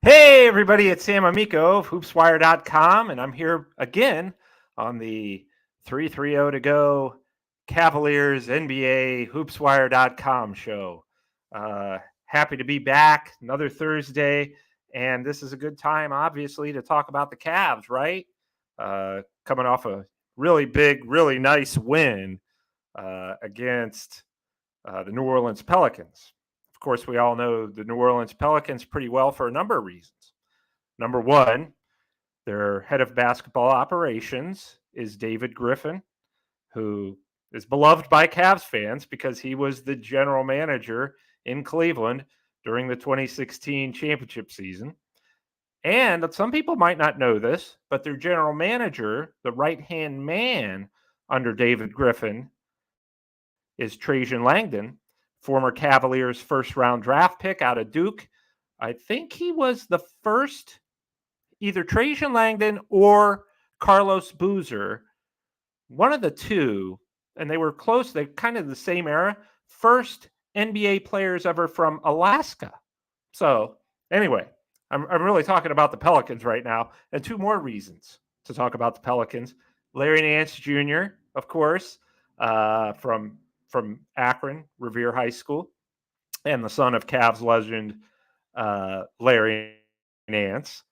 Hey, everybody, it's Sam Amico of hoopswire.com, and I'm here again on the 3-3-0 to go Cavaliers NBA hoopswire.com show. Happy to be back another Thursday, and this is a good time, obviously, to talk about the Cavs, right? Coming off a really big, really nice win against the New Orleans Pelicans. Of course, we all know the New Orleans Pelicans pretty well for a number of reasons. Number one, their head of basketball operations is David Griffin, who is beloved by Cavs fans because he was the general manager in Cleveland during the 2016 championship season. And some people might not know this, but their general manager, the right-hand man under David Griffin, is Trajan Langdon, former Cavaliers first-round draft pick out of Duke. I think he was the first, either Trajan Langdon or Carlos Boozer, one of the two, and they were close. They're kind of the same era. First NBA players ever from Alaska. So anyway, I'm really talking about the Pelicans right now, and two more reasons to talk about the Pelicans. Larry Nance Jr., of course, from Akron, Revere High School, and the son of Cavs legend Larry Nance,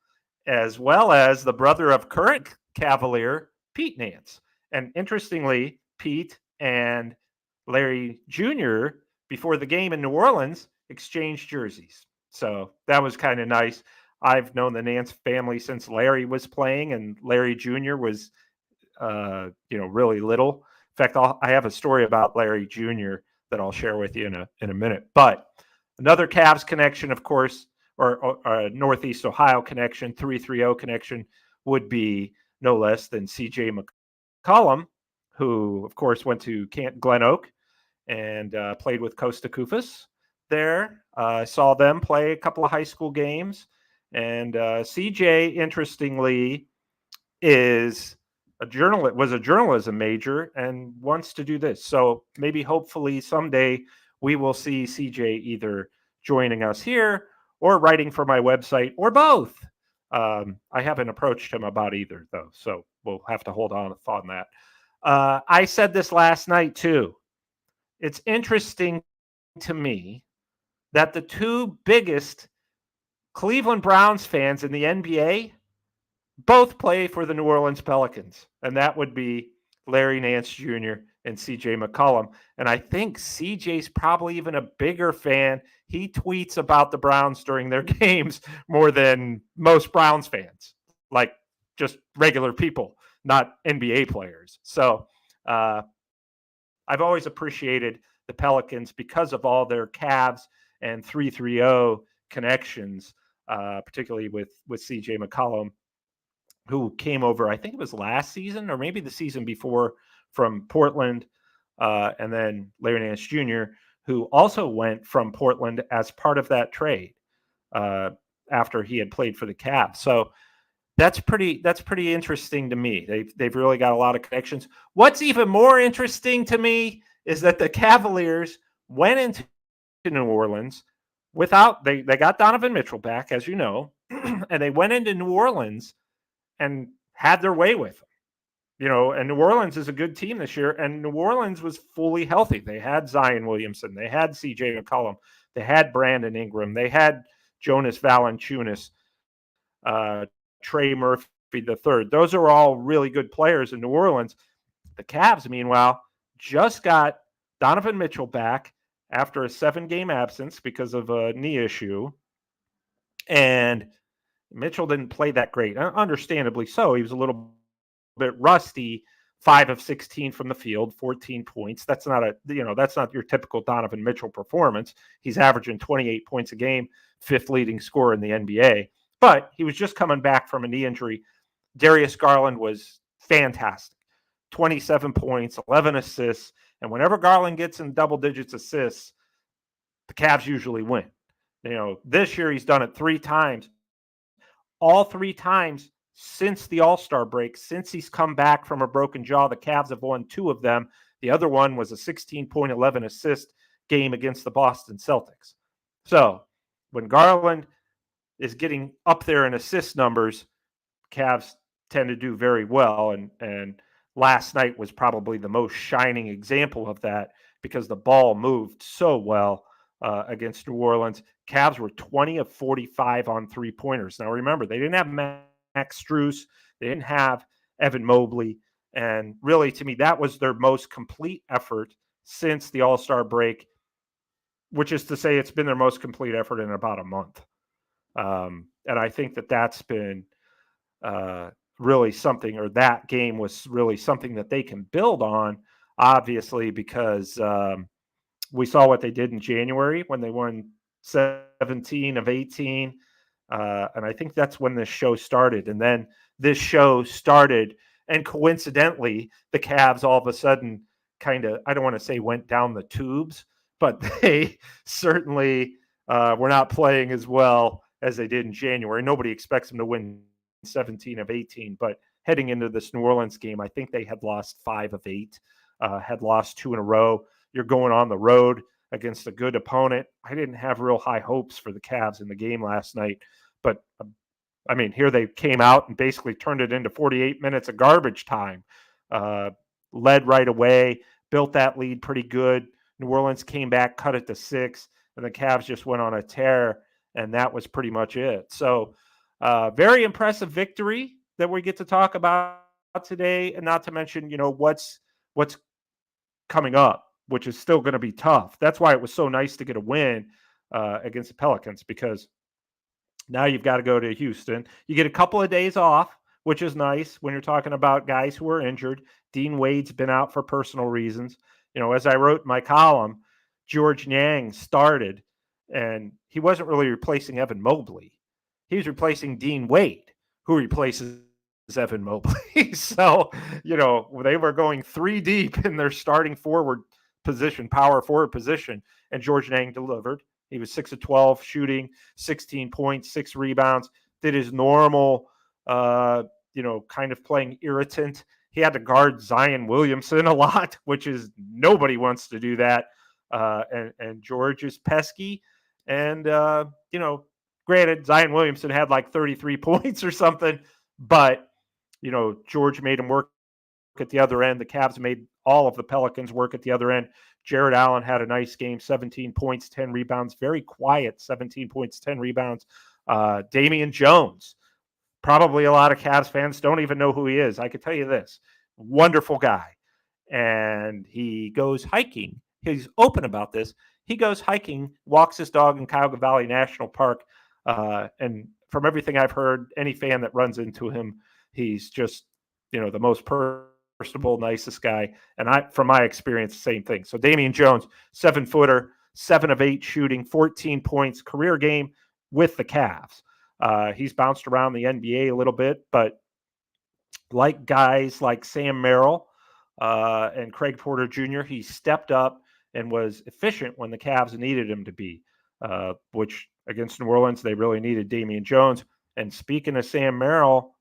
as well as the brother of current Cavalier Pete Nance. And interestingly, Pete and Larry Jr., before the game in New Orleans, exchanged jerseys. So that was kind of nice. I've known the Nance family since Larry was playing, and Larry Jr. was, really little. In fact, I have a story about Larry Jr. that I'll share with you in a minute. But another Cavs connection, of course, or a Northeast Ohio connection, 3-3-0 connection, would be no less than CJ McCollum, who, of course, went to Glen Oak and played with Costa Kufas there. I saw them play a couple of high school games. And CJ, interestingly, was a journalism major and wants to do this. So maybe, hopefully, someday we will see CJ either joining us here or writing for my website, or both. I haven't approached him about either, though, so we'll have to hold on that. I said this last night, too. It's interesting to me that the two biggest Cleveland Browns fans in the NBA both play for the New Orleans Pelicans, and that would be Larry Nance Jr. and CJ McCollum. And I think CJ's probably even a bigger fan. He tweets about the Browns during their games more than most Browns fans, like just regular people, not NBA players. So I've always appreciated the Pelicans because of all their Cavs and 3-3-0 connections, particularly with CJ McCollum, who came over, I think it was last season or maybe the season before, from Portland, and then Larry Nance Jr., who also went from Portland as part of that trade after he had played for the Cavs. So that's pretty interesting to me. They've really got a lot of connections. What's even more interesting to me is that the Cavaliers went into New Orleans without they got Donovan Mitchell back, as you know, and they went into New Orleans and had their way with them. And New Orleans is a good team this year, and New Orleans was fully healthy. They had Zion Williamson. They had CJ McCollum. They had Brandon Ingram. They had Jonas Valanciunas, Trey Murphy III. Those are all really good players in New Orleans. The Cavs, meanwhile, just got Donovan Mitchell back after a 7-game absence because of a knee issue. And Mitchell didn't play that great, understandably so. He was a little bit rusty. 5 of 16 from the field, 14 points. That's not your typical Donovan Mitchell performance. He's averaging 28 points a game, 5th leading scorer in the NBA. But he was just coming back from a knee injury. Darius Garland was fantastic. 27 points, 11 assists. And whenever Garland gets in double digits assists, the Cavs usually win. This year he's done it 3 times. All 3 times since the All-Star break, since he's come back from a broken jaw, the Cavs have won 2 of them. The other one was a 16-point, 11-assist game against the Boston Celtics. So when Garland is getting up there in assist numbers, Cavs tend to do very well. And last night was probably the most shining example of that because the ball moved so well against New Orleans. Cavs were 20 of 45 on three-pointers. Now, remember, they didn't have Max Strus. They didn't have Evan Mobley. And really, to me, that was their most complete effort since the All-Star break, which is to say it's been their most complete effort in about a month. And I think that that's been really something, or that game was really something that they can build on, obviously, because we saw what they did in January when they won 17 of 18. And I think that's when this show started. And then this show started, and coincidentally, the Cavs all of a sudden kind of, I don't want to say went down the tubes, but they certainly were not playing as well as they did in January. Nobody expects them to win 17 of 18, but heading into this New Orleans game, I think they had lost 5 of 8, had lost 2 in a row. You're going on the road against a good opponent. I didn't have real high hopes for the Cavs in the game last night, but I mean, here they came out and basically turned it into 48 minutes of garbage time, led right away, built that lead pretty good. New Orleans came back, cut it to 6, and the Cavs just went on a tear, and that was pretty much it. So very impressive victory that we get to talk about today, and not to mention, what's coming up, which is still going to be tough. That's why it was so nice to get a win against the Pelicans, because now you've got to go to Houston. You get a couple of days off, which is nice when you're talking about guys who are injured. Dean Wade's been out for personal reasons. As I wrote in my column, George Niang started, and he wasn't really replacing Evan Mobley. He was replacing Dean Wade, who replaces Evan Mobley. So, they were going 3 deep in their starting forward position, power forward position, and George Niang delivered. He was 6 of 12 shooting, 16 points, 6 rebounds, did his normal, kind of playing irritant. He had to guard Zion Williamson a lot, which is nobody wants to do that. And George is pesky. And, granted, Zion Williamson had like 33 points or something, but, George made him work at the other end. The Cavs made all of the Pelicans work at the other end. Jared Allen had a nice game, 17 points, 10 rebounds, very quiet, 17 points, 10 rebounds. Damian Jones, probably a lot of Cavs fans don't even know who he is. I can tell you this, wonderful guy. And he goes hiking. He's open about this. He goes hiking, walks his dog in Cuyahoga Valley National Park. And from everything I've heard, any fan that runs into him, he's just, the most personable, nicest guy. And from my experience, same thing. So Damian Jones, 7-footer, 7 of 8 shooting, 14 points, career game with the Cavs. He's bounced around the NBA a little bit, but like guys like Sam Merrill and Craig Porter Jr., he stepped up and was efficient when the Cavs needed him to be, which against New Orleans, they really needed Damian Jones. And speaking of Sam Merrill,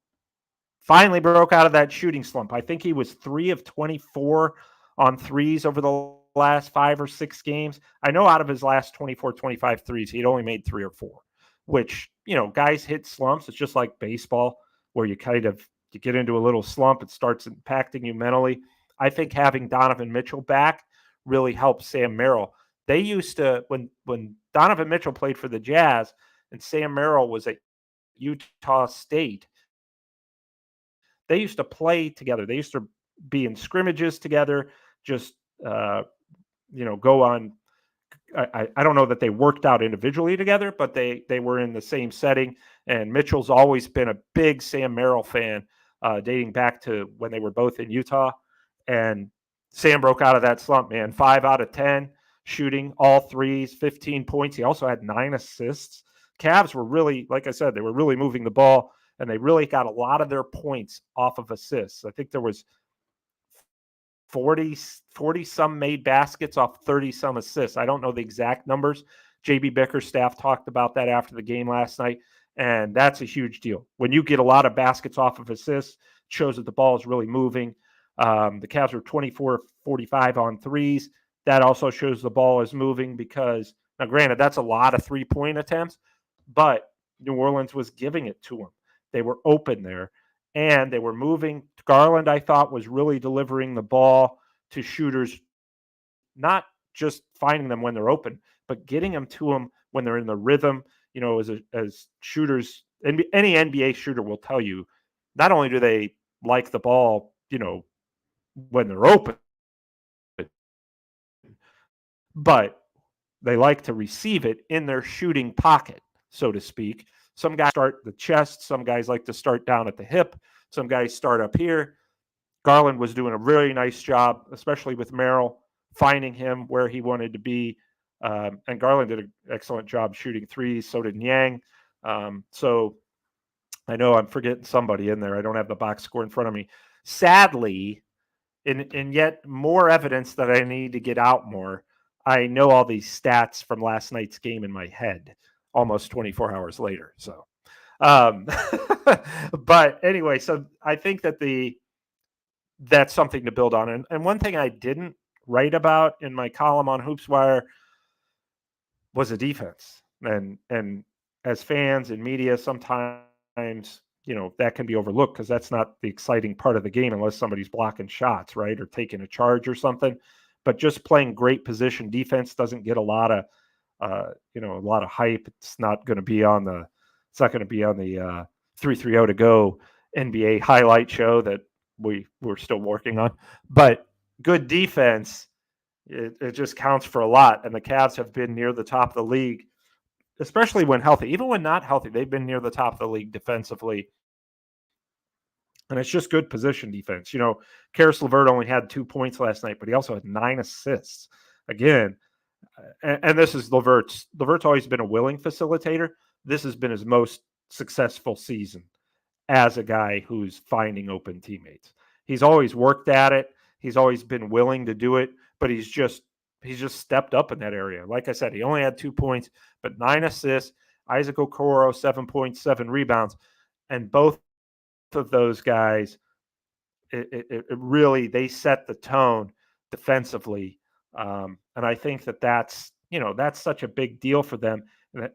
finally broke out of that shooting slump. I think he was 3 of 24 on threes over the last 5 or 6 games. I know out of his last 24, 25 threes, he'd only made 3 or 4, which, guys hit slumps. It's just like baseball where you get into a little slump. It starts impacting you mentally. I think having Donovan Mitchell back really helped Sam Merrill. They used to, when Donovan Mitchell played for the Jazz and Sam Merrill was at Utah State, they used to play together. They used to be in scrimmages together, just, go on. I don't know that they worked out individually together, but they were in the same setting. And Mitchell's always been a big Sam Merrill fan, dating back to when they were both in Utah. And Sam broke out of that slump, man. 5 out of 10 shooting, all threes, 15 points. He also had 9 assists. Cavs were really, like I said, they were really moving the ball, and they really got a lot of their points off of assists. I think there was 40 some made baskets off 30 some assists. I don't know the exact numbers. JB Bickerstaff talked about that after the game last night, and that's a huge deal. When you get a lot of baskets off of assists, it shows that the ball is really moving. The Cavs were 24-45 on threes. That also shows the ball is moving because, now granted, that's a lot of 3-point attempts, but New Orleans was giving it to them. They were open there, and they were moving. Garland, I thought, was really delivering the ball to shooters, not just finding them when they're open, but getting them to them when they're in the rhythm. As shooters, any NBA shooter will tell you, not only do they like the ball, when they're open, but they like to receive it in their shooting pocket, so to speak. Some guys start the chest. Some guys like to start down at the hip. Some guys start up here. Garland was doing a really nice job, especially with Merrill, finding him where he wanted to be. And Garland did an excellent job shooting threes. So did Niang. So I know I'm forgetting somebody in there. I don't have the box score in front of me. Sadly, in yet more evidence that I need to get out more, I know all these stats from last night's game in my head almost 24 hours later. So, but anyway, so I think that that's something to build on. And one thing I didn't write about in my column on HoopsWire was the defense. And as fans and media, sometimes, that can be overlooked because that's not the exciting part of the game unless somebody's blocking shots, right? Or taking a charge or something. But just playing great position defense doesn't get a lot of hype. It's not going to be on the 330 to go NBA highlight show that we're still working on. But good defense, it just counts for a lot. And the Cavs have been near the top of the league, especially when healthy. Even when not healthy, they've been near the top of the league defensively. And it's just good position defense. Karis LeVert only had 2 points last night, but he also had 9 assists. Again, and this is LeVert's. LeVert's always been a willing facilitator. This has been his most successful season as a guy who's finding open teammates. He's always worked at it. He's always been willing to do it, but he's just stepped up in that area. Like I said, he only had 2 points, but 9 assists. Isaac Okoro, 7 points, 7 rebounds. And both of those guys, it really, they set the tone defensively. And I think that's such a big deal for them,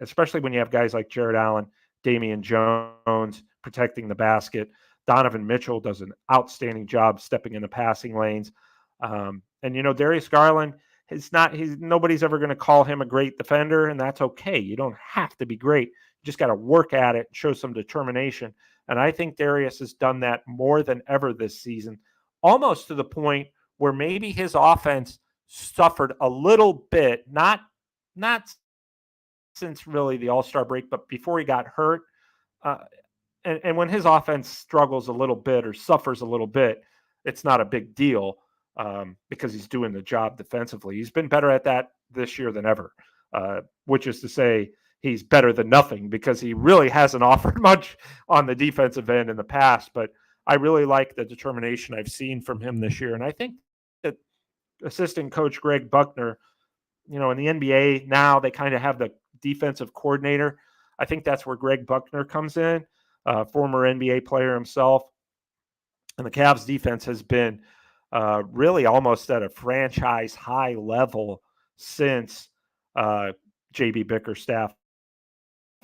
especially when you have guys like Jared Allen, Damian Jones protecting the basket. Donovan Mitchell does an outstanding job stepping in the passing lanes. And Darius Garland, nobody's ever going to call him a great defender, and that's okay. You don't have to be great. You just got to work at it, show some determination. And I think Darius has done that more than ever this season, almost to the point where maybe his offense suffered a little bit, not since really the All-Star break, but before he got hurt. And when his offense struggles a little bit or suffers a little bit, it's not a big deal because he's doing the job defensively. He's been better at that this year than ever, which is to say he's better than nothing because he really hasn't offered much on the defensive end in the past. But I really like the determination I've seen from him this year. And I think that assistant coach Greg Buckner, in the NBA now, they kind of have the defensive coordinator. I think that's where Greg Buckner comes in, former NBA player himself. And the Cavs defense has been really almost at a franchise high level since JB Bickerstaff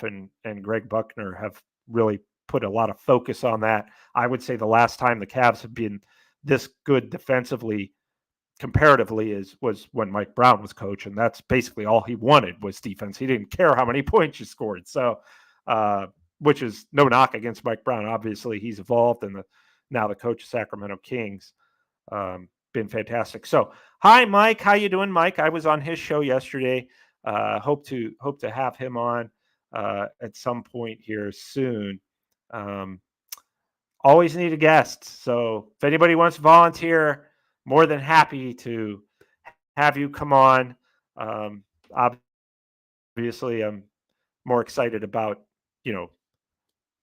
and Greg Buckner have really put a lot of focus on that. I would say the last time the Cavs have been this good defensively comparatively was when Mike Brown was coach, and that's basically all he wanted was defense. He didn't care how many points you scored. So, which is no knock against Mike Brown. Obviously, he's evolved, and now the coach of Sacramento Kings, been fantastic. So, hi, Mike. How you doing, Mike? I was on his show yesterday. Hope to have him on at some point here soon. Always need a guest. So if anybody wants to volunteer, more than happy to have you come on. Obviously, I'm more excited about,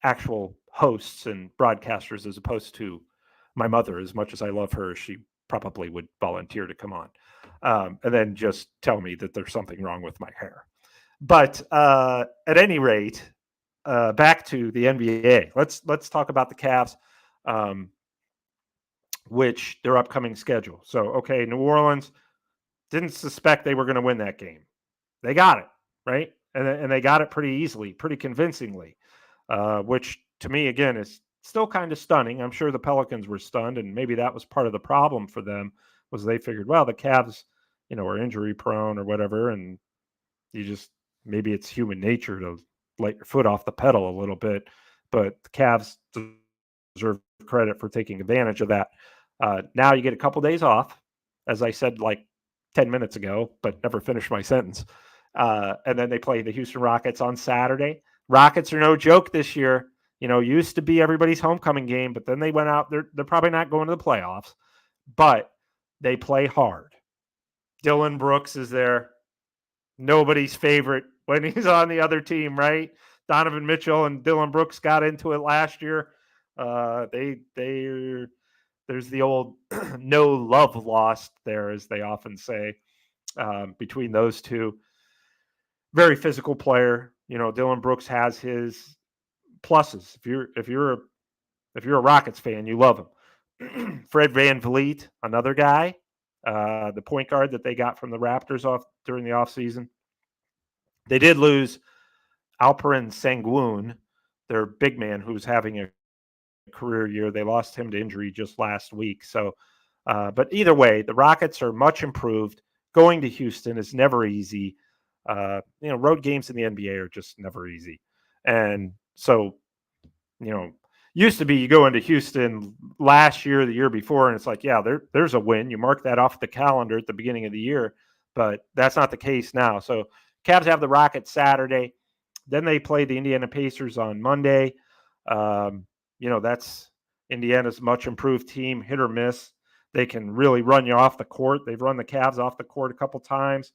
actual hosts and broadcasters as opposed to my mother. As much as I love her, she probably would volunteer to come on and then just tell me that there's something wrong with my hair. But at any rate, back to the NBA. Let's talk about the Cavs, which their upcoming schedule. So, okay, New Orleans didn't suspect they were going to win that game. They got it, right? and they got it pretty easily, pretty convincingly, which to me, again, is still kind of stunning. I'm sure the Pelicans were stunned, and maybe that was part of the problem for them, was they figured, well, the Cavs, are injury prone or whatever, and you just, maybe it's human nature to let your foot off the pedal a little bit, but the Cavs deserve credit for taking advantage of that. Now you get a couple days off, as I said like 10 minutes ago, but never finished my sentence. And then they play the Houston Rockets on Saturday. Rockets are no joke this year. Used to be everybody's homecoming game, but then they went out. They're probably not going to the playoffs, but they play hard. Dylan Brooks is there. Nobody's favorite when he's on the other team, right? Donovan Mitchell and Dylan Brooks got into it last year. There's the old no love lost there, as they often say, between those two. Very physical player. Dylan Brooks has his pluses. If you're a Rockets fan, you love him. Fred VanVleet, another guy, the point guard that they got from the Raptors during the offseason. They did lose Alperen Sengun, their big man, who's having a career year. They lost him to injury just last week. So, but either way, the Rockets are much improved. Going to Houston is never easy. Road games in the NBA are just never easy. And so, used to be you go into Houston last year, the year before, and it's like, yeah, there's a win. You mark that off the calendar at the beginning of the year, but that's not the case now. So Cavs have the Rockets Saturday. Then they play the Indiana Pacers on Monday. That's Indiana's much improved team, hit or miss. They can really run you off the court. They've run the Cavs off the court a couple times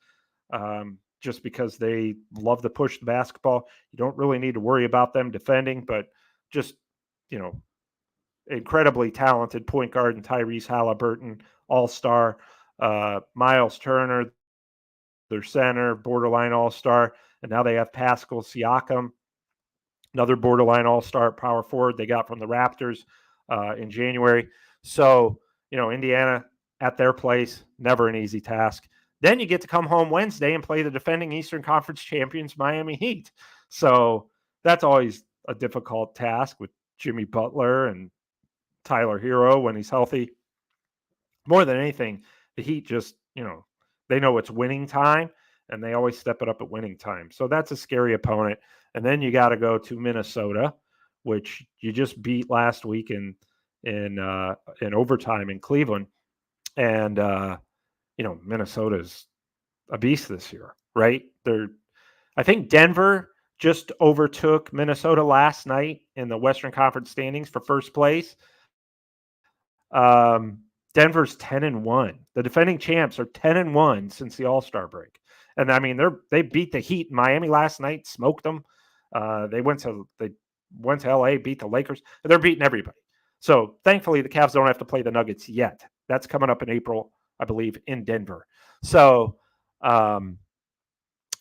just because they love to push the basketball. You don't really need to worry about them defending, but just, incredibly talented point guard and Tyrese Halliburton, all-star. Miles Turner, their center, borderline all-star. And now they have Pascal Siakam, another borderline all-star power forward they got from the Raptors in January. So, Indiana at their place, never an easy task. Then you get to come home Wednesday and play the defending Eastern Conference champions, Miami Heat. So that's always a difficult task with Jimmy Butler and Tyler Hero when he's healthy. More than anything, the Heat just, they know it's winning time, and they always step it up at winning time. So that's a scary opponent. And then you got to go to Minnesota, which you just beat last week in overtime in Cleveland. And, Minnesota's a beast this year, right? I think Denver just overtook Minnesota last night in the Western Conference standings for first place. Denver's 10-1. The defending champs are 10-1 since the All-Star break. And I mean, they beat the Heat in Miami last night, smoked them. They went to LA, beat the Lakers. They're beating everybody. So thankfully, the Cavs don't have to play the Nuggets yet. That's coming up in April, I believe, in Denver. So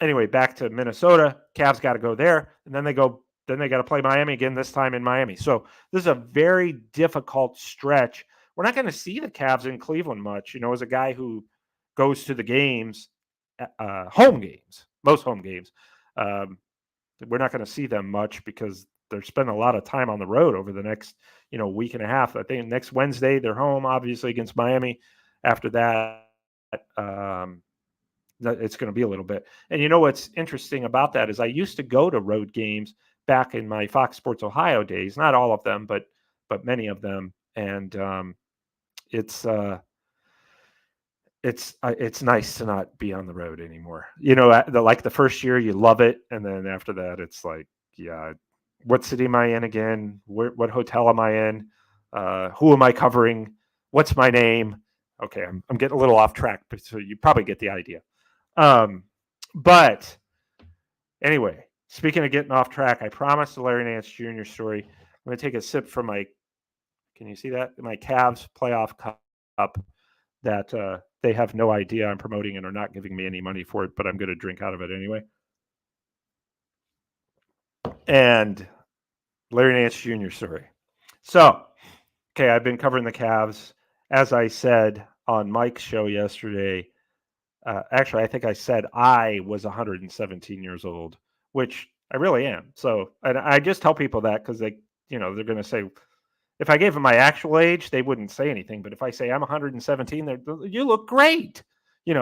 anyway, back to Minnesota. Cavs got to go there, and then they got to play Miami again, this time in Miami. So this is a very difficult stretch. We're not going to see the Cavs in Cleveland much, as a guy who goes to the games, home games, most home games. We're not going to see them much because they're spending a lot of time on the road over the next, week and a half. I think next Wednesday they're home, obviously, against Miami. After that, it's going to be a little bit. And what's interesting about that is I used to go to road games back in my Fox Sports Ohio days. Not all of them, but many of them. And it's nice to not be on the road anymore. Like the first year you love it, and then after that it's like, yeah, what city am I in again? What hotel am I in? Who am I covering? What's my name? Okay, I'm getting a little off track, but so you probably get the idea. But anyway, speaking of getting off track, I promised the Larry Nance Jr. story. I'm going to take a sip from can you see that? My Cavs playoff cup that they have no idea I'm promoting and are not giving me any money for it, but I'm going to drink out of it anyway. And Larry Nance Jr. story. So, okay, I've been covering the Cavs. As I said on Mike's show yesterday, Actually, I think I said I was 117 years old, which I really am. So, and I just tell people that because they're going to say, if I gave them my actual age, they wouldn't say anything. But if I say I'm 117, you look great.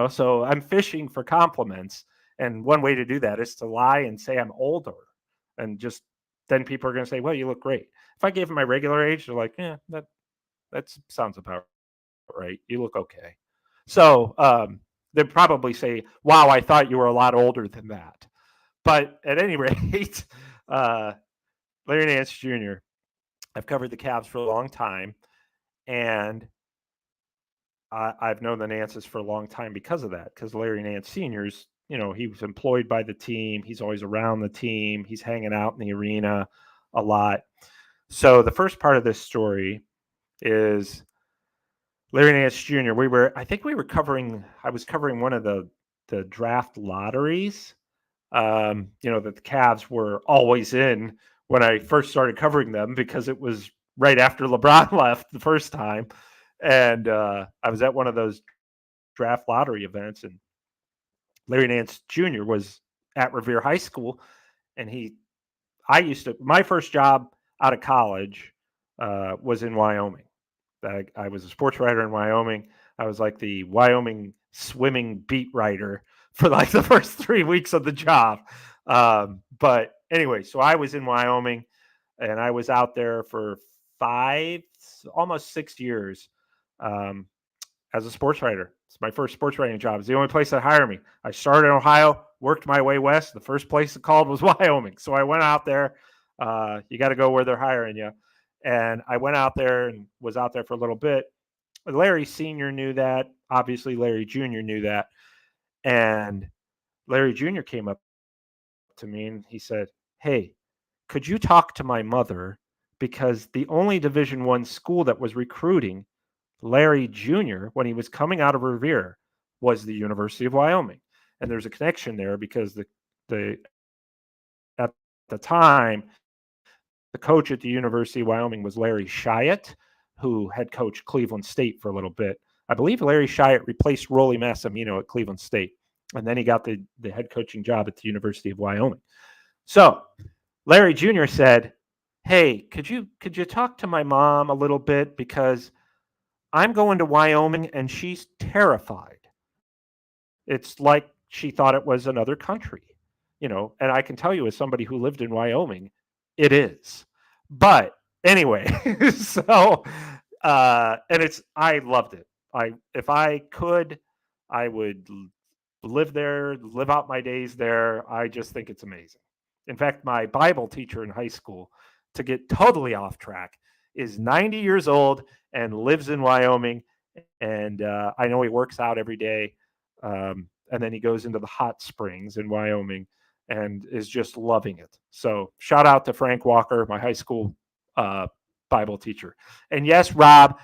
So I'm fishing for compliments. And one way to do that is to lie and say I'm older. And just then people are going to say, well, you look great. If I gave them my regular age, they're like, yeah, that sounds about right. You look okay. So they'd probably say, wow, I thought you were a lot older than that. But at any rate, Larry Nance Jr., I've covered the Cavs for a long time, and I've known the Nances for a long time because of that, because Larry Nance Sr.'s, he was employed by the team. He's always around the team. He's hanging out in the arena a lot. So the first part of this story is Larry Nance Jr. I was covering one of the draft lotteries, that the Cavs were always in when I first started covering them, because it was right after LeBron left the first time. And I was at one of those draft lottery events, and Larry Nance Jr. was at Revere High School. And my first job out of college was in Wyoming. I was a sports writer in Wyoming. I was like the Wyoming swimming beat writer for like the first 3 weeks of the job. But anyway, so I was in Wyoming, and I was out there for almost 6 years as a sports writer. It's my first sports writing job. It's the only place that hired me. I started in Ohio, worked my way west. The first place it called was Wyoming. So I went out there. You got to go where they're hiring you. And I went out there and was out there for a little bit. Larry Sr. knew that. Obviously, Larry Jr. knew that. And Larry Jr. came up to me and he said, hey, could you talk to my mother? Because the only Division I school that was recruiting Larry Jr. when he was coming out of Revere was the University of Wyoming. And there's a connection there because at the time, the coach at the University of Wyoming was Larry Chiat, who had coached Cleveland State for a little bit. I believe Larry Chiat replaced Rolly Massimino at Cleveland State, and then he got the head coaching job at the University of Wyoming. So Larry Jr. said, hey, could you talk to my mom a little bit, because I'm going to Wyoming and she's terrified. It's like she thought it was another country, and I can tell you, as somebody who lived in Wyoming, it is. But anyway, so and I loved it. If I could, I would live there, live out my days there. I just think it's amazing. In fact, my Bible teacher in high school, to get totally off track, is 90 years old and lives in Wyoming. And I know he works out every day. And then he goes into the hot springs in Wyoming and is just loving it. So shout out to Frank Walker, my high school Bible teacher. And yes, Rob,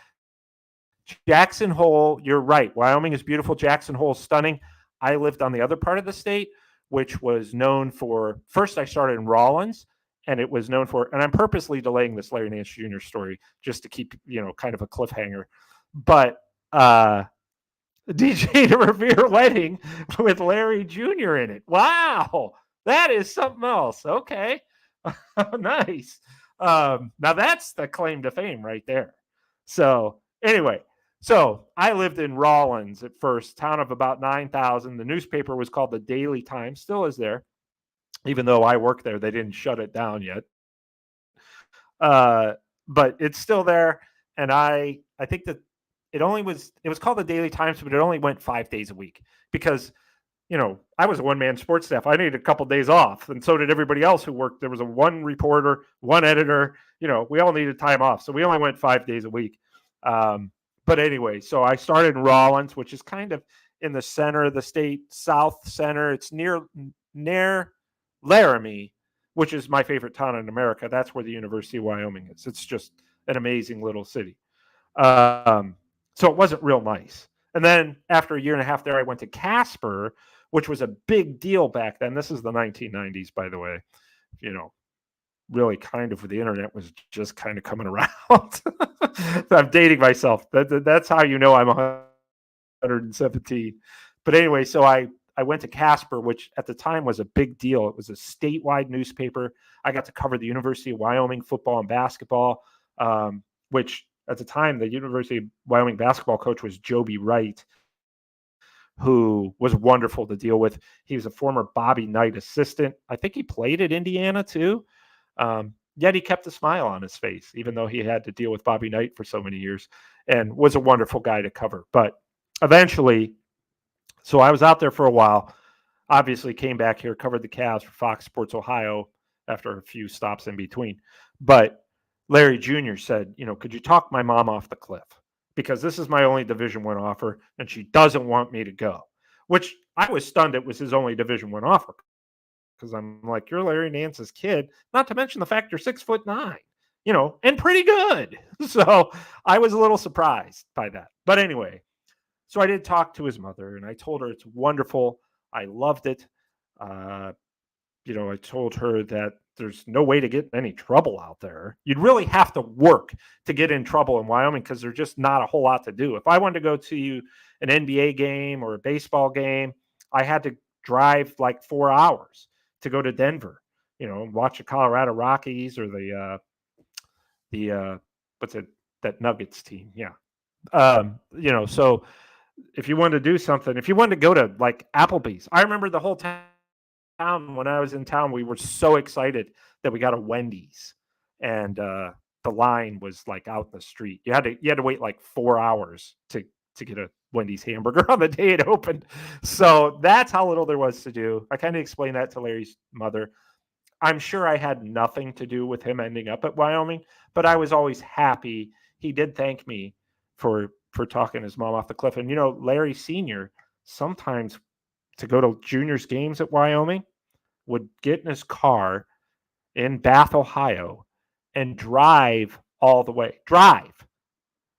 Jackson Hole, you're right. Wyoming is beautiful. Jackson Hole is stunning. I lived on the other part of the state, which was known for, first I started in Rawlins, and it was known for, and I'm purposely delaying this Larry Nance Jr. story just to keep, kind of a cliffhanger. But DJ to Revere wedding with Larry Jr. in it. Wow. That is something else. Okay. Nice. Now that's the claim to fame right there. So anyway, so I lived in Rawlins at first, town of about 9,000. The newspaper was called the Daily Times, still is there. Even though I work there, they didn't shut it down yet. But it's still there. And I think that it was called the Daily Times, but it only went 5 days a week because, I was a one-man sports staff. I needed a couple of days off, and so did everybody else who worked. There was one reporter, one editor, we all needed time off. So we only went 5 days a week. But anyway, so I started in Rawlins, which is kind of in the center of the state, south center. It's near Laramie, which is my favorite town in America. That's where the University of Wyoming is. It's just an amazing little city. So it wasn't real nice. And then after a year and a half there, I went to Casper, which was a big deal back then. This is the 1990s, by the way. Really kind of, the internet was just kind of coming around. I'm dating myself. That's how you know I'm 117. But anyway, so I went to Casper, which at the time was a big deal. It was a statewide newspaper. I got to cover the University of Wyoming football and basketball, which at the time, the University of Wyoming basketball coach was Joby Wright, who was wonderful to deal with. He was a former Bobby Knight assistant. I think he played at Indiana too. Yet he kept a smile on his face, even though he had to deal with Bobby Knight for so many years, and was a wonderful guy to cover. But eventually, so I was out there for a while, obviously came back here, covered the Cavs for Fox Sports Ohio after a few stops in between. But Larry Jr. said, could you talk my mom off the cliff? Because this is my only Division I offer, and she doesn't want me to go, which I was stunned it was his only Division I offer. Because I'm like, you're Larry Nance's kid, not to mention the fact you're 6'9", and pretty good. So I was a little surprised by that. But anyway, so I did talk to his mother, and I told her it's wonderful. I loved it. I told her that there's no way to get in any trouble out there. You'd really have to work to get in trouble in Wyoming because there's just not a whole lot to do. If I wanted to go to an NBA game or a baseball game, I had to drive like 4 hours to go to Denver, and watch the Colorado Rockies or the what's it, that Nuggets team. Yeah. So if you wanted to do something, if you wanted to go to like Applebee's, I remember the whole town when I was in town, we were so excited that we got a Wendy's, and the line was like out in the street. You had to wait like 4 hours to get a Wendy's hamburger on the day it opened. So that's how little there was to do. I kind of explained that to Larry's mother. I'm sure I had nothing to do with him ending up at Wyoming, but I was always happy. He did thank me for talking his mom off the cliff. And, Larry Sr. sometimes to go to Junior's games at Wyoming would get in his car in Bath, Ohio, and drive all the way. Drive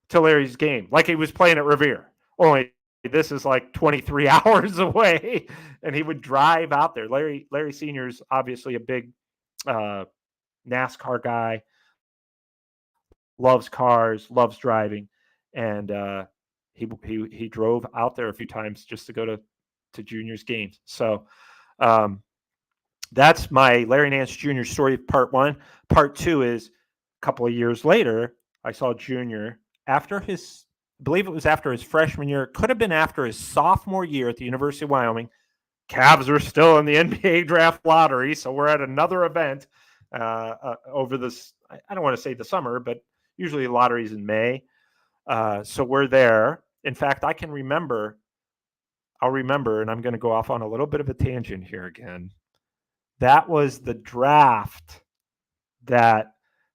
to Larry's game like he was playing at Revere. Only this is like 23 hours away, and he would drive out there. Larry Sr. is obviously a big NASCAR guy, loves cars, loves driving, and he drove out there a few times just to go to Junior's games. So that's my Larry Nance Jr. story, part one. Part two is a couple of years later, I saw Junior after I believe it was after his freshman year. It could have been after his sophomore year at the University of Wyoming. Cavs are still in the NBA draft lottery, so we're at another event over this. I don't want to say the summer, but usually the lottery's in May. So we're there. In fact, I'll remember, and I'm going to go off on a little bit of a tangent here again. That was the draft that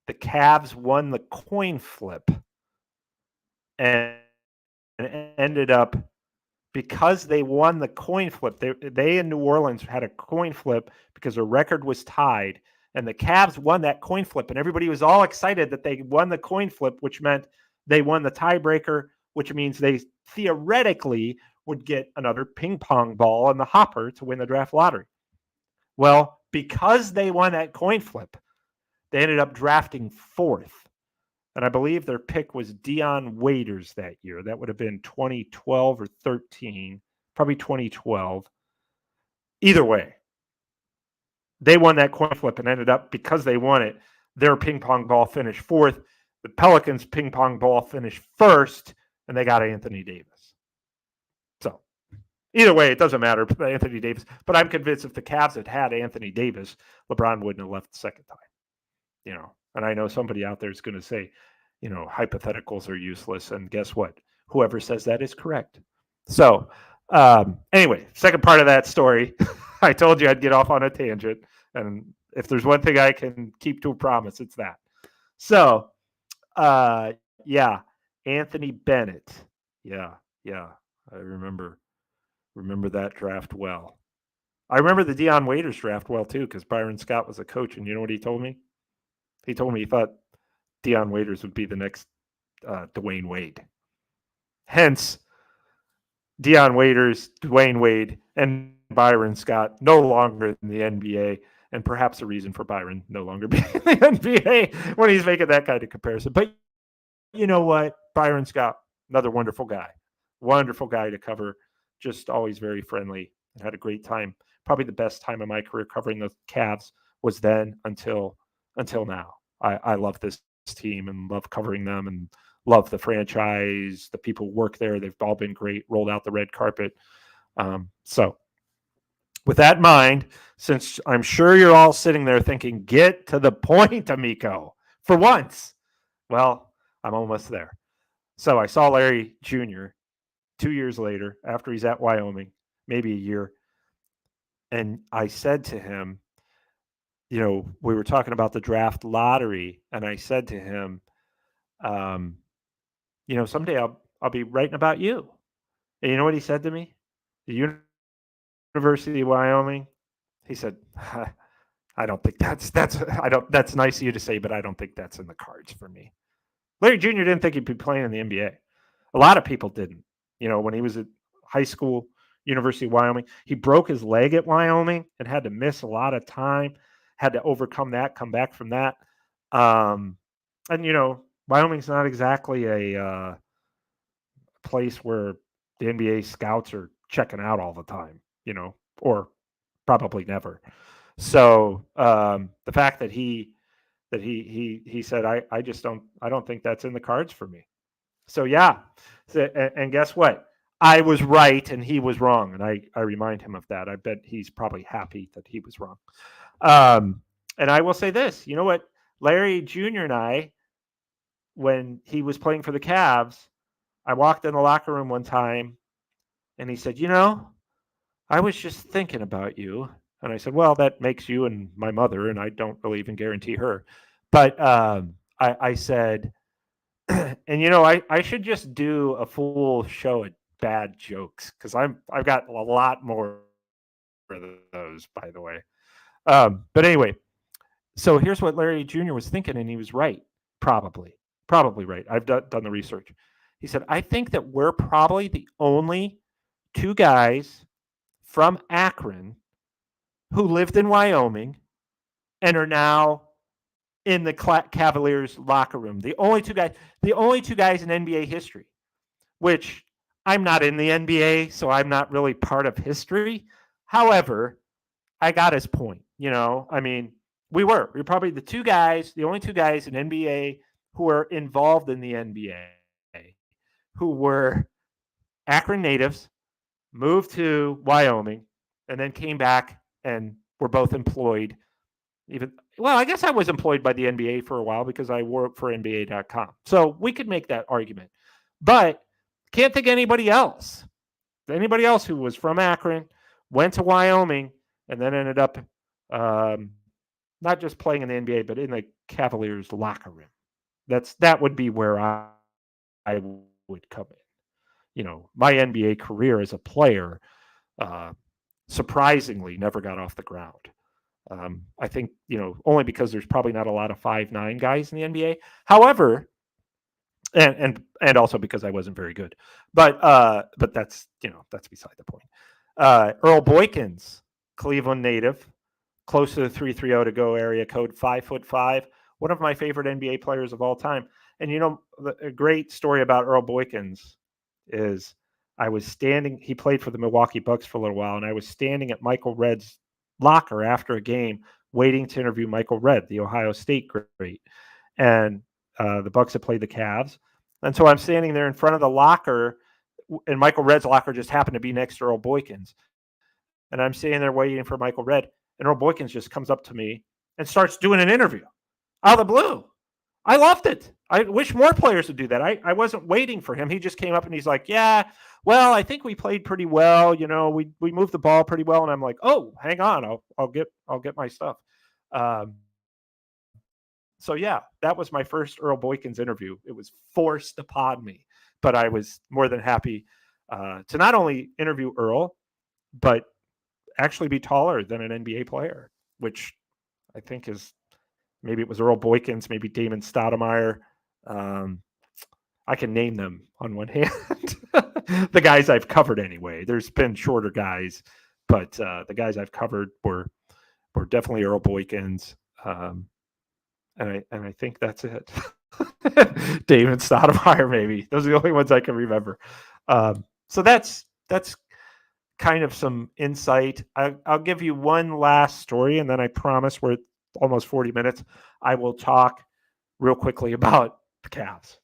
the Cavs won the coin flip and ended up, because they won the coin flip, they in New Orleans had a coin flip because their record was tied, and the Cavs won that coin flip, and everybody was all excited that they won the coin flip, which meant they won the tiebreaker, which means they theoretically would get another ping pong ball in the hopper to win the draft lottery. Well, because they won that coin flip, they ended up drafting fourth. And I believe their pick was Dion Waiters that year. That would have been 2012 or 13, probably 2012. Either way, they won that coin flip and ended up, because they won it, their ping pong ball finished fourth. The Pelicans' ping pong ball finished first, and they got Anthony Davis. So either way, it doesn't matter, Anthony Davis. But I'm convinced if the Cavs had Anthony Davis, LeBron wouldn't have left the second time. And I know somebody out there is going to say, hypotheticals are useless. And guess what? Whoever says that is correct. So anyway, second part of that story, I told you I'd get off on a tangent. And if there's one thing I can keep to a promise, it's that. So, Anthony Bennett. Yeah. I remember that draft well. I remember the Dion Waiters draft well, too, because Byron Scott was a coach. And you know what he told me? He told me he thought Dion Waiters would be the next Dwayne Wade. Hence, Dion Waiters, Dwayne Wade, and Byron Scott no longer in the NBA, and perhaps a reason for Byron no longer being in the NBA when he's making that kind of comparison. But you know what? Byron Scott, another wonderful guy to cover just always very friendly and had a great time. Probably the best time of my career covering the Cavs was then until now. I love this team and love covering them and love the franchise. The people who work there, they've all been great, rolled out the red carpet. So with that in mind, since I'm sure you're all sitting there thinking, get to the point, Amico, for once. Well, I'm almost there. So I saw Larry Jr. 2 years later, after he's at Wyoming, maybe a year. And I said to him, we were talking about the draft lottery, and I said to him, someday I'll be writing about you. And you know what he said to me? The University of Wyoming. He said, I don't think that's nice of you to say, but I don't think that's in the cards for me. Larry Jr. didn't think he'd be playing in the NBA. A lot of people didn't. When he was at high school, University of Wyoming, he broke his leg at Wyoming and had to miss a lot of time, had to overcome that, come back from that. Wyoming's not exactly a place where the NBA scouts are checking out all the time, or probably never. So the fact that he said, I don't think that's in the cards for me. So yeah, and guess what? I was right and he was wrong, and I remind him of that. I bet he's probably happy that he was wrong. And I will say this, you know what? Larry Jr. and I, when he was playing for the Cavs, I walked in the locker room one time and he said, I was just thinking about you. And I said, well, that makes you and my mother, and I don't really even guarantee her. But I said, and I should just do a full show at bad jokes, because I've got a lot more of those, by the way. But anyway, so here's what Larry Jr. was thinking, and he was right, probably right. I've done the research. He said, I think that we're probably the only two guys from Akron who lived in Wyoming and are now in the Cavaliers locker room. The only two guys in NBA history, which I'm not in the NBA, so I'm not really part of history. However, I got his point. We were probably the only two guys in NBA who were involved in the NBA, who were Akron natives, moved to Wyoming, and then came back and were both employed. I guess I was employed by the NBA for a while because I worked for NBA.com. So we could make that argument. But can't think of anybody else. Anybody else who was from Akron, went to Wyoming, and then ended up not just playing in the NBA, but in the Cavaliers locker room. That would be where I would come in. My NBA career as a player surprisingly never got off the ground. I think, only because there's probably not a lot of 5'9" guys in the NBA. However, and also because I wasn't very good. But that's beside the point. Earl Boykins, Cleveland native, close to the 330 to go area code, 5'5", one of my favorite NBA players of all time. And a great story about Earl Boykins is I was standing, he played for the Milwaukee Bucks for a little while, and I was standing at Michael Redd's locker after a game waiting to interview Michael Redd, the Ohio State great. And the Bucks had played the Cavs. And so I'm standing there in front of the locker, and Michael Redd's locker just happened to be next to Earl Boykins. And I'm standing there waiting for Michael Redd, and Earl Boykins just comes up to me and starts doing an interview out of the blue. I loved it. I wish more players would do that. I wasn't waiting for him. He just came up and he's like, yeah, well, I think we played pretty well. We moved the ball pretty well. And I'm like, oh, hang on. I'll get my stuff. So yeah, that was my first Earl Boykins interview. It was forced upon me, but I was more than happy to not only interview Earl, but actually be taller than an NBA player, which I think is, maybe it was Earl Boykins, maybe Damon Stoudemire. I can name them on one hand. The guys I've covered anyway. There's been shorter guys, but the guys I've covered were definitely Earl Boykins. And I think that's it. Damon Stoudemire, maybe. Those are the only ones I can remember. So that's kind of some insight. I'll give you one last story, and then I promise we're almost 40 minutes. I will talk real quickly about the Cavs.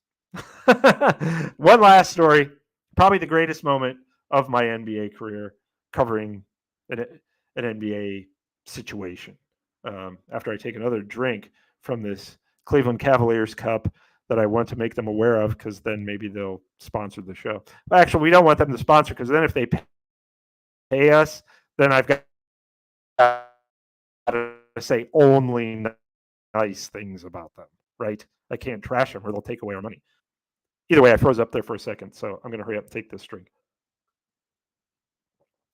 One last story, probably the greatest moment of my NBA career, covering an NBA situation. After I take another drink from this Cleveland Cavaliers cup that I want to make them aware of, because then maybe they'll sponsor the show. But actually, we don't want them to sponsor, because then if they pay us, then I've got to say only nice things about them, right? I can't trash them or they'll take away our money. Either way, I froze up there for a second, so I'm going to hurry up and take this drink.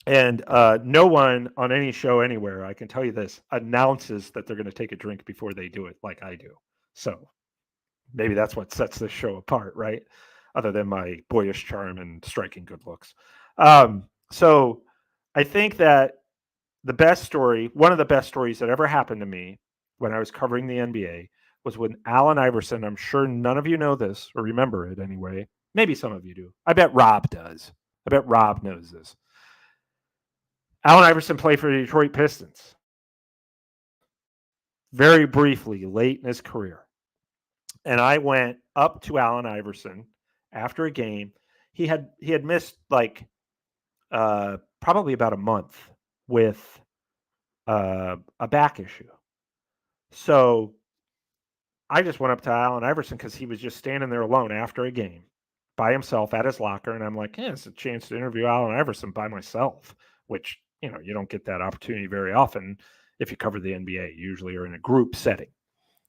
And no one on any show anywhere, I can tell you this, announces that they're going to take a drink before they do it like I do. So maybe that's what sets this show apart, right? Other than my boyish charm and striking good looks. So I think that the best story, one of the best stories that ever happened to me when I was covering the NBA was when Allen Iverson, I'm sure none of you know this or remember it anyway. Maybe some of you do. I bet Rob does. I bet Rob knows this. Allen Iverson played for the Detroit Pistons very briefly late in his career. And I went up to Allen Iverson after a game. He had missed like probably about a month with a back issue. So I just went up to Allen Iverson because he was just standing there alone after a game by himself at his locker. And I'm like, yeah, it's a chance to interview Allen Iverson by myself, which, you know, you don't get that opportunity very often if you cover the NBA. Usually you're in a group setting.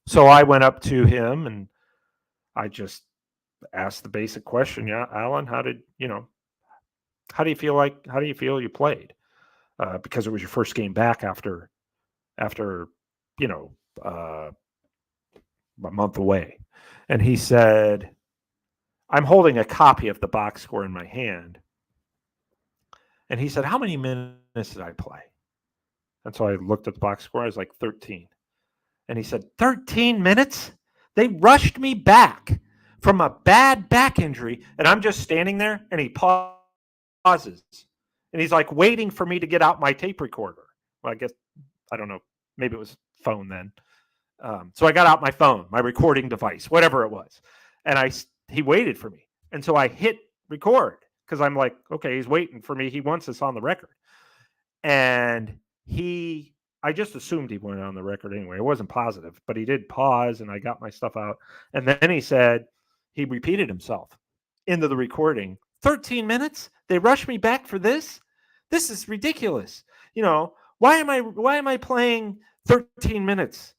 So I went up to him and I just asked the basic question. Yeah, Allen, how do you feel you played? Because it was your first game back after a month away. And he said, I'm holding a copy of the box score in my hand. And he said, how many minutes did I play? And so I looked at the box score. I was like, 13. And he said, 13 minutes? They rushed me back from a bad back injury. And I'm just standing there, and he pauses. And he's like waiting for me to get out my tape recorder. Well, I guess, I don't know, maybe it was phone then. So I got out my phone, my recording device, whatever it was. And he waited for me. And so I hit record because I'm like, okay, he's waiting for me. He wants this on the record. And I just assumed he went on the record anyway. It wasn't positive, but he did pause and I got my stuff out. And then he repeated himself into the recording. 13 minutes? They rushed me back for this? This is ridiculous. You know, why am I playing 13 minutes?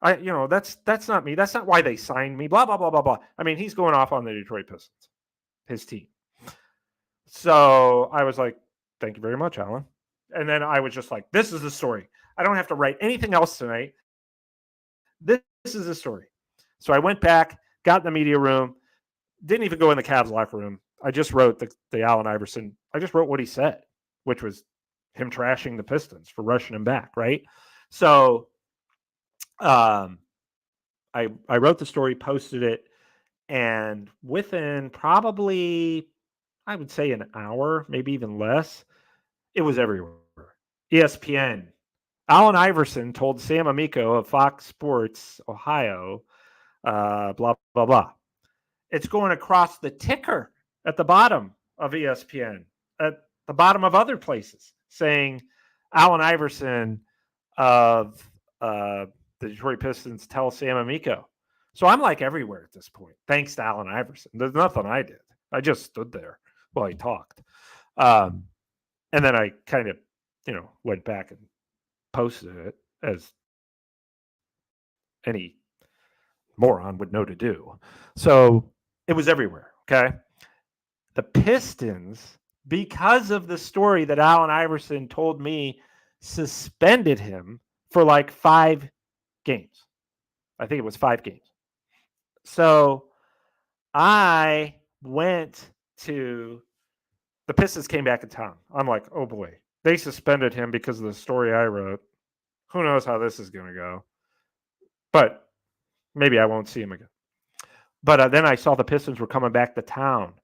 That's not me. That's not why they signed me. Blah, blah, blah, blah, blah. I mean, he's going off on the Detroit Pistons, his team. So I was like, thank you very much, Allen. And then I was just like, this is the story. I don't have to write anything else tonight. This is the story. So I went back, got in the media room, didn't even go in the Cavs locker room. I just wrote the Allen Iverson. I just wrote what he said, which was him trashing the Pistons for rushing him back, right? So I wrote the story, posted it, and within probably, I would say, an hour, maybe even less, it was everywhere. ESPN. Allen Iverson told Sam Amico of Fox Sports Ohio, blah, blah, blah. It's going across the ticker at the bottom of ESPN, at the bottom of other places, saying Allen Iverson of the Detroit Pistons tell Sam Amico. So I'm like everywhere at this point, thanks to Allen Iverson. There's nothing I did. I just stood there while he talked. And then I kind of, went back and posted it as any moron would know to do. So it was everywhere, okay? The Pistons, because of the story that Allen Iverson told me, suspended him for like 5 games. I think it was 5 games. So I went to the Pistons came back in town. I'm like, oh boy, they suspended him because of the story I wrote. Who knows how this is going to go? But maybe I won't see him again. But then I saw the Pistons were coming back to town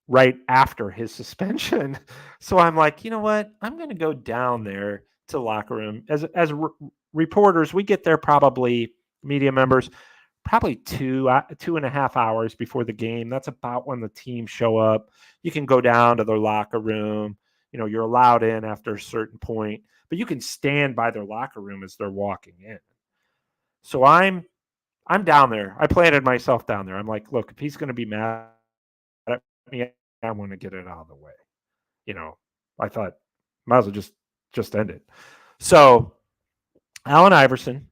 right after his suspension. So I'm like, you know what? I'm going to go down there to the locker room. As reporters, we get there probably, media members, probably 2.5 hours before the game. That's about when the team show up. You can go down to their locker room. You're allowed in after a certain point, but you can stand by their locker room as they're walking in. So I'm down there. I planted myself down there. I'm like, look, if he's going to be mad at me, I want to get it out of the way. I thought, might as well just end it. So Allen Iverson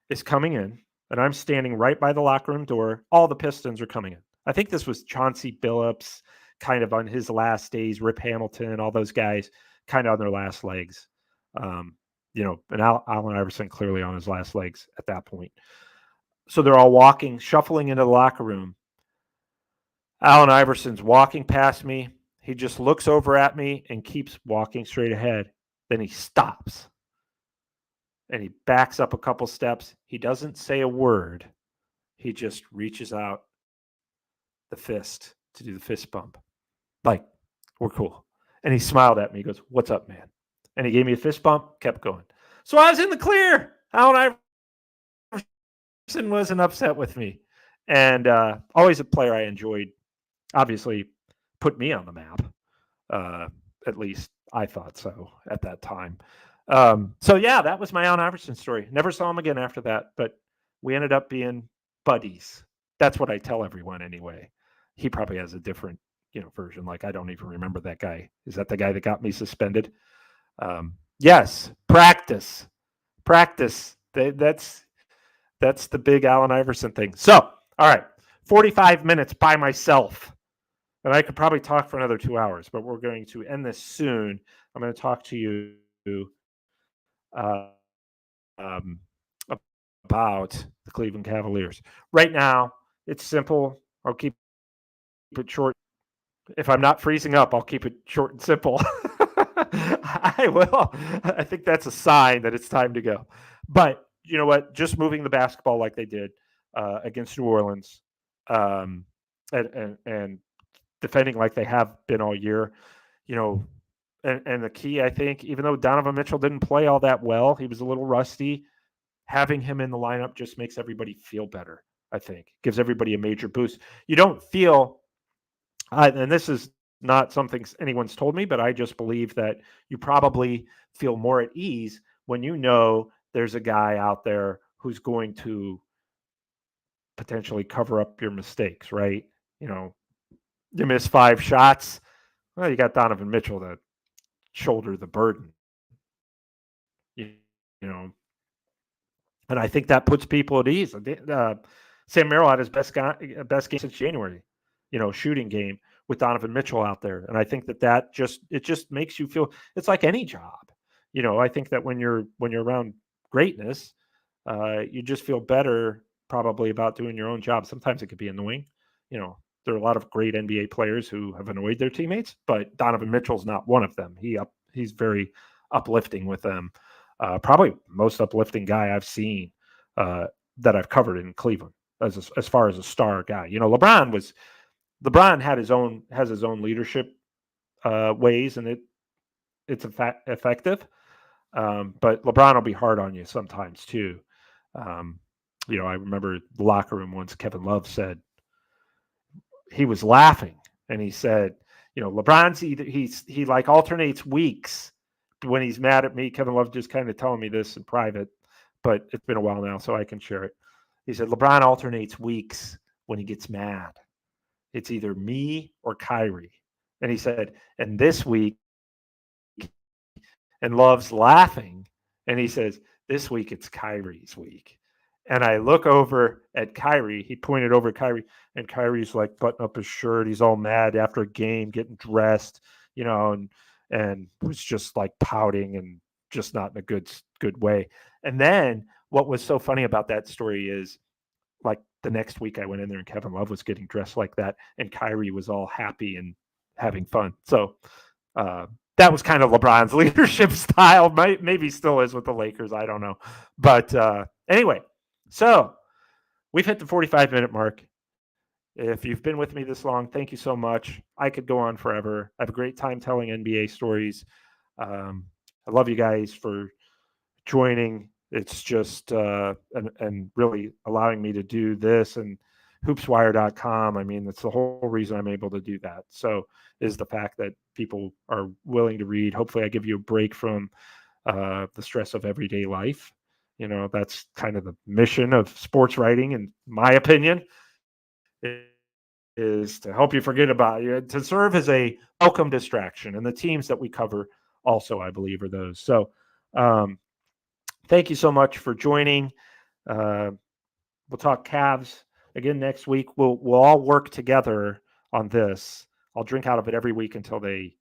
is coming in, and I'm standing right by the locker room door. All the Pistons are coming in. I think this was Chauncey Billups, kind of on his last days, Rip Hamilton, all those guys kind of on their last legs. And Allen Iverson clearly on his last legs at that point. So they're all shuffling into the locker room. Allen Iverson's walking past me. He just looks over at me and keeps walking straight ahead. Then he stops. And he backs up a couple steps. He doesn't say a word. He just reaches out the fist to do the fist bump. Like, we're cool. And he smiled at me. He goes, "What's up, man?" And he gave me a fist bump, kept going. So I was in the clear. Allen Iverson wasn't upset with me. And always a player I enjoyed. Obviously, put me on the map. At least I thought so at that time. So yeah, that was my Allen Iverson story. Never saw him again after that, but we ended up being buddies. That's what I tell everyone anyway. He probably has a different, version. Like, I don't even remember that guy. Is that the guy that got me suspended? Yes, practice. That's the big Allen Iverson thing. So, all right, 45 minutes by myself. And I could probably talk for another 2 hours, but we're going to end this soon. I'm going to talk to you about the Cleveland Cavaliers. Right now, it's simple. I'll keep it short. If I'm not freezing up, I'll keep it short and simple. I will. I think that's a sign that it's time to go. But you know what? Just moving the basketball like they did against New Orleans, and defending like they have been all year, and the key, I think, even though Donovan Mitchell didn't play all that well, he was a little rusty, having him in the lineup just makes everybody feel better, I think. Gives everybody a major boost. You don't feel, and this is not something anyone's told me, but I just believe that you probably feel more at ease when you know there's a guy out there who's going to potentially cover up your mistakes, right? You miss 5 shots, well, you got Donovan Mitchell to shoulder the burden, and I think that puts people at ease. Sam Merrill had his best game since January, shooting game with Donovan Mitchell out there, and I think that just makes you feel it's like any job. I think that when you're around greatness, you just feel better probably about doing your own job. Sometimes it could be annoying, There are a lot of great NBA players who have annoyed their teammates, but Donovan Mitchell's not one of them. He's very uplifting with them. Probably most uplifting guy I've seen that I've covered in Cleveland as far as a star guy. LeBron has his own leadership ways, and it's effective. But LeBron will be hard on you sometimes too. I remember the locker room once. Kevin Love said, he was laughing and he said, LeBron's he like alternates weeks when he's mad at me. Kevin Love just kind of telling me this in private, but it's been a while now, so I can share it. He said, LeBron alternates weeks when he gets mad. It's either me or Kyrie. And he said, and this week, and Love's laughing. And he says, this week it's Kyrie's week. And I look over at Kyrie. He pointed over at Kyrie, and Kyrie's like button up his shirt. He's all mad after a game, getting dressed, and was just like pouting and just not in a good way. And then what was so funny about that story is, like, the next week I went in there and Kevin Love was getting dressed like that, and Kyrie was all happy and having fun. So that was kind of LeBron's leadership style. Maybe still is with the Lakers. I don't know. But anyway. So we've hit the 45-minute mark. if you've been with me this long, thank you so much. I could go on forever. I have a great time telling NBA stories. I love you guys for joining. It's just and really allowing me to do this and hoopswire.com. I mean, that's the whole reason I'm able to do that. So is the fact that people are willing to read. Hopefully I give you a break from the stress of everyday life. That's kind of the mission of sports writing, in my opinion, is to help you forget about it, to serve as a welcome distraction. And the teams that we cover also, I believe, are those. So thank you so much for joining. We'll talk Cavs again next week. We'll all work together on this. I'll drink out of it every week until they,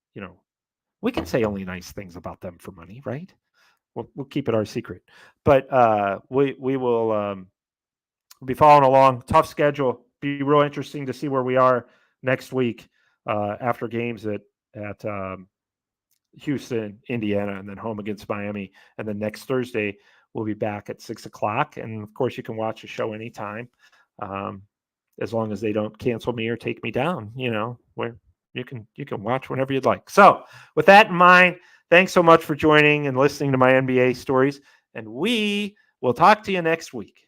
we can say only nice things about them for money, right? We'll keep it our secret. But we will be following along. Tough schedule. Be real interesting to see where we are next week after games at Houston, Indiana, and then home against Miami. And then next Thursday, we'll be back at 6:00. And of course, you can watch the show anytime, as long as they don't cancel me or take me down. Where you can watch whenever you'd like. So, with that in mind, thanks so much for joining and listening to my NBA stories. And we will talk to you next week.